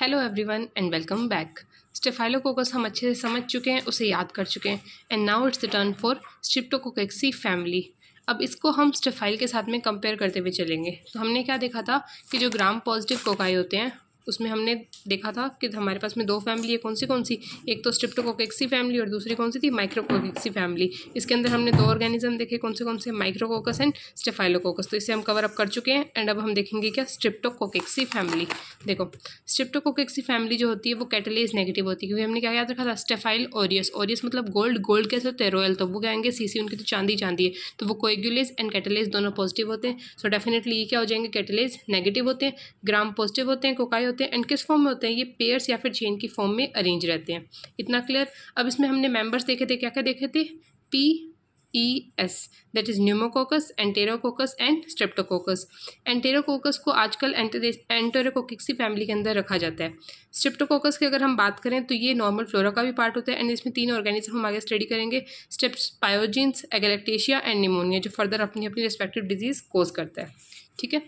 Hello everyone and welcome back. Staphylococcus हम अच्छे से समझ चुके हैं, उसे याद कर चुके हैं and now it's the turn for streptococcaceae family. अब इसको हम स्टेफाइल के साथ में कंपेयर करते हुए चलेंगे। तो हमने क्या देखा था कि जो ग्राम पॉजिटिव कोकाई होते हैं उसमें हमने देखा था कि हमारे पास में दो फैमिली है। कौन सी, एक तो स्ट्रिप्टोकोकेक्सी फैमिली और दूसरी कौन सी थी, माइक्रोकोकेक्सी फैमिली। इसके अंदर हमने दो ऑर्गेनिज्म देखे, कौन से, माइक्रोकोकस एंड स्टेफाइलोकोकस। तो इसे हम कवर अप कर चुके हैं एंड अब हम देखेंगे क्या, स्ट्रिप्टोकोकेक्सी फैमिली। देखो, स्ट्रिप्टोकोकेक्सी फैमिली जो होती है वो कैटलेज नेगेटिव होती है, क्योंकि हमने क्या याद रखा था, स्टेफाइल ओरियस। ओरियस मतलब गोल्ड, गोल्ड कैसे होते हैं, रॉयल, तो वो क्या आएंगे, सीसी, उनकी तो चांदी चांदी है, तो वो कोएगुलेज एंड कैटलेज दोनों पॉजिटिव होते हैं। सो डेफिनेटली ये क्या हो जाएंगे, कैटलेज नेगेटिव होते हैं, ग्राम पॉजिटिव होते हैं, कोकाई होते हैं। एंड किस फॉर्म में होते हैं, ये पेयर्स या फिर चेन की फॉर्म में अरेंज रहते हैं। इतना क्लियर। अब इसमें हमने मेंबर्स देखे थे, क्या क्या देखे थे, PES, that is pneumococcus, enterococcus and streptococcus. Enterococcus को आजकल एंटेरोकोकिक्सी फैमिली के अंदर रखा जाता है। स्ट्रेप्टोकोकस की अगर हम बात करें तो ये नॉर्मल फ्लोरा का भी पार्ट होता है एंड इसमें तीन ऑर्गेनिज्म हम आगे स्टडी करेंगे, स्टेप्स पायोजीन्स, एगलैक्टेशिया एंड निमोनिया, जो फर्दर अपनी अपनी रिस्पेक्टिव डिजीज कोज करता है। ठीक है,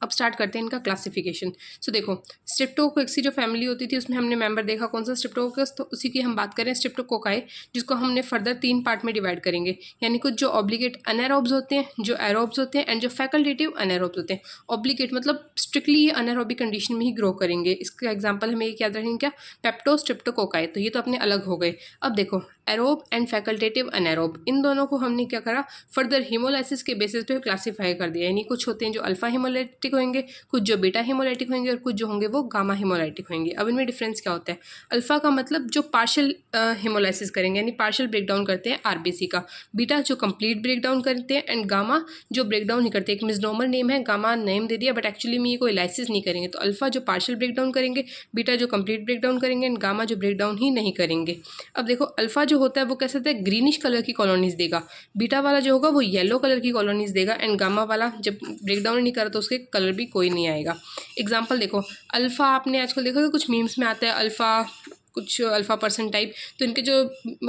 अब स्टार्ट करते हैं इनका क्लासिफिकेशन। सो देखो, स्ट्रिप्टोकोक्सी जो फैमिली होती थी उसमें हमने मेंबर देखा कौन सा, स्ट्रिप्टोकोकस। तो उसी की हम बात करें स्ट्रिप्टोकोकाई, जिसको हमने फर्दर तीन पार्ट में डिवाइड करेंगे, यानी कुछ जो ऑब्लिगेट अनएरोब्स होते हैं, जो एरोब्स होते हैं एंड जो फैकल्टेटिव अनएरोब्स होते हैं। ऑब्लिगेट मतलब स्ट्रिक्टली ये अनएरोबिक कंडीशन में ही ग्रो करेंगे। इसका एग्जाम्पल हमें एक याद रखेंगे क्या, पेप्टोस्ट्रिप्टोकोकाई। तो ये तो अपने अलग हो गए। अब देखो, एरोब एंड फैकल्टेटिव अनएरोब, इन दोनों को हमने क्या करा, फर्दर हीमोलाइसिस के बेसिस पे क्लासीफाई कर दिया। यानी कुछ होते हैं जो अल्फा हीमोलाइटिक होंगे, कुछ जो बीटा हीमोलाइटिक होंगे और कुछ जो होंगे वो गामा हीमोलाइटिक होंगे। अब इनमें डिफरेंस क्या होता है, अल्फा का मतलब जो पार्शियल हीमोलाइसिस करेंगे, यानी पार्शियल ब्रेकडाउन करते हैं आरबीसी का, बीटा जो कंप्लीट ब्रेकडाउन करते हैं एंड गामा जो ब्रेकडाउन नहीं करते। एक मिसनोमर नेम है, गामा नेम दे दिया, बट एक्चुअली में ये कोई लाइसिस नहीं करेंगे। तो अल्फा जो पार्शियल ब्रेकडाउन करेंगे, बीटा जो कंप्लीट ब्रेकडाउन करेंगे एंड गामा जो ब्रेकडाउन ही नहीं करेंगे। अब देखो, अल्फा जो होता है वो कैसे होता है, ग्रीनिश कलर की कॉलोनीज देगा, बीटा वाला जो होगा वो येलो कलर की कॉलोनीज देगा एंड गामा वाला जब ब्रेकडाउन नहीं करा तो उसके कलर भी कोई नहीं आएगा। एग्जाम्पल देखो, अल्फा आपने आजकल देखा कि कुछ मीम्स में आता है अल्फा, कुछ अल्फा पर्सन टाइप, तो इनके जो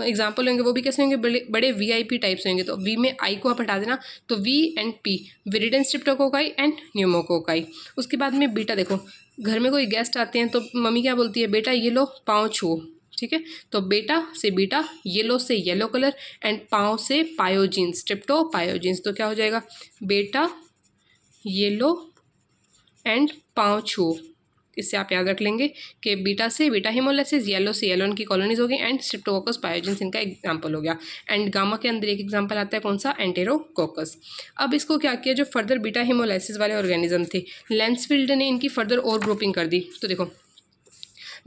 एग्जाम्पल होंगे वो भी कैसे होंगे, बड़े बड़े VIP टाइप्स होंगे। तो वी में आई को आप हटा देना, तो V and P, viridans streptococci and pneumococci. उसके बाद में बीटा, देखो घर में कोई गेस्ट आते हैं तो मम्मी क्या बोलती है, बेटा ये लो पाँव छुओ। ठीक है, तो बेटा से बीटा, येलो से येलो कलर एंड पाँव से पायोजीन्स, स्ट्रिप्टो पायोजीन्स। तो क्या हो जाएगा, बेटा येलो एंड पाँव छुओ। इससे आप याद रख लेंगे कि बीटा से बीटा हीमोलाइसिस, येलो से येलो की कॉलोनीज हो गई एंड स्ट्रिप्टोकोकस पायोजेंस इनका एग्जांपल हो गया। एंड गामा के अंदर एक एग्जांपल आता है कौन सा, एंटेरोकोकस। अब इसको क्या किया, जो फर्दर बीटा हीमोलाइसिस वाले ऑर्गेनिज्म थे, लैंसफील्ड ने इनकी फर्दर और ग्रुपिंग कर दी। तो देखो,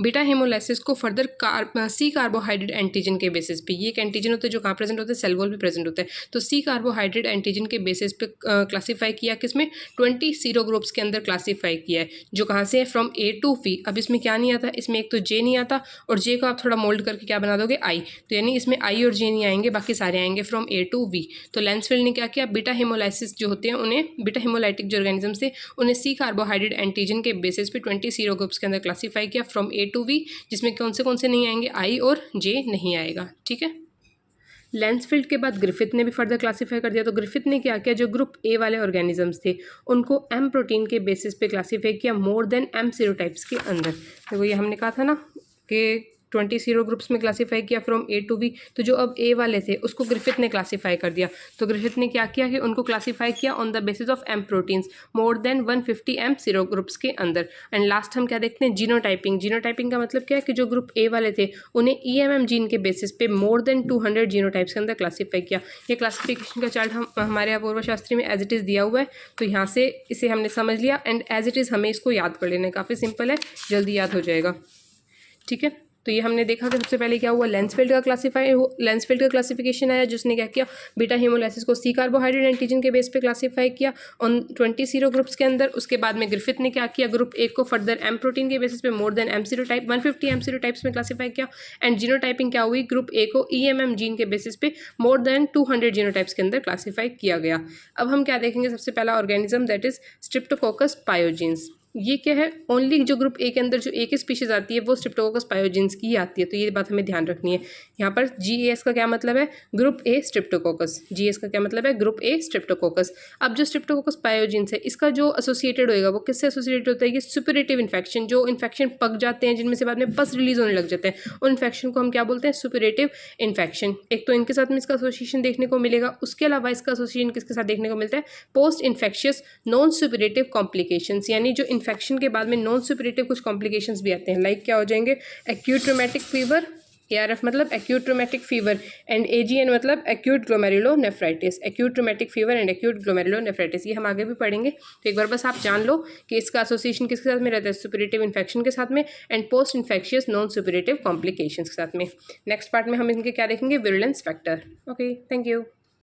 बीटा हेमोलाइसिस को फर्दर सी कार्बोहाइड्रेट एंटीजन के बेसिस पे, ये एक एंटीजन होता है जो कहाँ प्रेजेंट होता है, सेल वॉल भी प्रेजेंट होता है, तो सी कार्बोहाइड्रेट एंटीजन के बेसिस पे क्लासीफाई किया, किसमें 20 सीरो ग्रुप्स के अंदर क्लासीफाई किया है, जो कहाँ से है, फ्रॉम A to V। अब इसमें क्या नहीं आता, इसमें एक तो J नहीं आता और J को आप थोड़ा मोल्ड करके क्या बना दोगे, I, तो यानी इसमें I और J नहीं आएंगे, बाकी सारे आएंगे फ्रॉम A to V। तो लैंसफील्ड ने क्या किया, बीटा हेमोलाइसिस जो होते हैं उन्हें, बीटा हेमोलाइटिक जो ऑर्गेनिज्म थे उन्हें सी कार्बोहाइड्रेट एंटीजन के बेसिस पे 20 सीरो ग्रुप्स के अंदर क्लासीफाई किया फ्रॉम A to V, जिसमें कौन से नहीं आएंगे, I और J नहीं आएगा। ठीक है, लैंसफील्ड के बाद ग्रिफिथ ने भी फर्दर क्लासीफाई कर दिया। तो ग्रिफिथ ने क्या किया, जो ग्रुप A वाले ऑर्गेनिजम्स थे उनको M प्रोटीन के बेसिस पे क्लासीफाई किया मोर देन M सीरोटाइप्स के अंदर। तो ये हमने कहा था ना कि 20 सीरो ग्रुप्स में क्लासीफाई किया फ्रॉम A to V। तो जो अब A वाले थे उसको ग्रिफिथ ने क्लासीफाई कर दिया। तो ग्रिफिथ ने क्या किया कि उनको क्लासीफाई किया on the basis of M proteins more than 150 M sero groups के अंदर। एंड लास्ट हम क्या देखते हैं, जीनोटाइपिंग। जीनोटाइपिंग का मतलब क्या है कि जो ग्रुप A वाले थे उन्हें EMM जीन के बेसिस पे मोर देन 200 जीनोटाइप्स के अंदर क्लासीफाई किया। ये क्लासिफिकेशन का चार्ट हमारे यहाँ पूर्व शास्त्री में एज इट इज़ दिया हुआ है, तो यहाँ से इसे हमने समझ लिया एंड एज इट इज़ हमें इसको याद कर लेना है, काफ़ी सिंपल है, जल्दी याद हो जाएगा। ठीक है, तो ये हमने देखा कि सबसे पहले क्या हुआ, लेंसफील्ड का क्लासिफिकेशन आया, जिसने क्या किया, बीटा हेमोलाइसिस को सी कार्बोहाइड्रेट एंटीजन के बेस पे क्लासीफाई किया ऑन 20 सीरो ग्रुप्स के अंदर। उसके बाद में ग्रिफिथ ने क्या किया, ग्रुप A को फर्दर M प्रोटीन के बेसिस पे more than M serotype 150 M सीरोटाइप्स में क्लासीफाई किया। एंड जीनोटाइपिंग क्या हुई, ग्रुप A को EMM जीन के बेसिस पे मोर देन 200 जीनोटाइप्स के अंदर क्लासीफाई किया गया। अब हम क्या देखेंगे, सबसे पहला ऑर्गेनिज्म दैट इज स्ट्रिप्टोकोकस पायोजीन्स। ये क्या है, ओनली जो ग्रुप ए के अंदर जो एक ही स्पीशीज़ आती है वो स्ट्रिप्टोकोकस पायोजेंस की ही आती है, तो ये बात हमें ध्यान रखनी है। यहाँ पर GAS का क्या मतलब है, ग्रुप ए स्ट्रिप्टोकोकस। GS का क्या मतलब है, ग्रुप ए स्ट्रिप्टोकोकस। अब जो स्ट्रिप्टोकोकस पायोजेंस है इसका जो एसोसिएटेड होएगा वो किससे एसोसिएटेड होता है, ये सुपरेटिव इन्फेक्शन, जो इन्फेक्शन पक जाते हैं जिनमें से बाद में पस रिलीज होने लग जाते हैं, उन इन्फेक्शन को हम क्या बोलते हैं, सुपरेटिव इन्फेक्शन। एक तो इनके साथ में इसका एसोसिएशन देखने को मिलेगा, उसके अलावा इसका एसोसिएशन किसके साथ देखने को मिलता है, post infectious non superlative complications, यानी जो इन्फेक्शन के बाद में नॉन सुपरेटिव कुछ कॉम्प्लिकेशंस भी आते हैं, लाइक क्या हो जाएंगे, एक्यूट रोमैटिक फीवर, ARF मतलब acute rheumatic fever, and AGN मतलब acute glomerulonephritis, acute rheumatic fever and acute glomerulonephritis. ये हम आगे भी पढ़ेंगे, तो एक बार बस आप जान लो कि इसका एसोसिएशन किसके साथ में रहता है, सुपरेटिव इन्फेक्शन के साथ में and post infectious non superlative complications के साथ में। नेक्स्ट पार्ट में हम इनके क्या देखेंगे, virulence factor. Okay, thank you.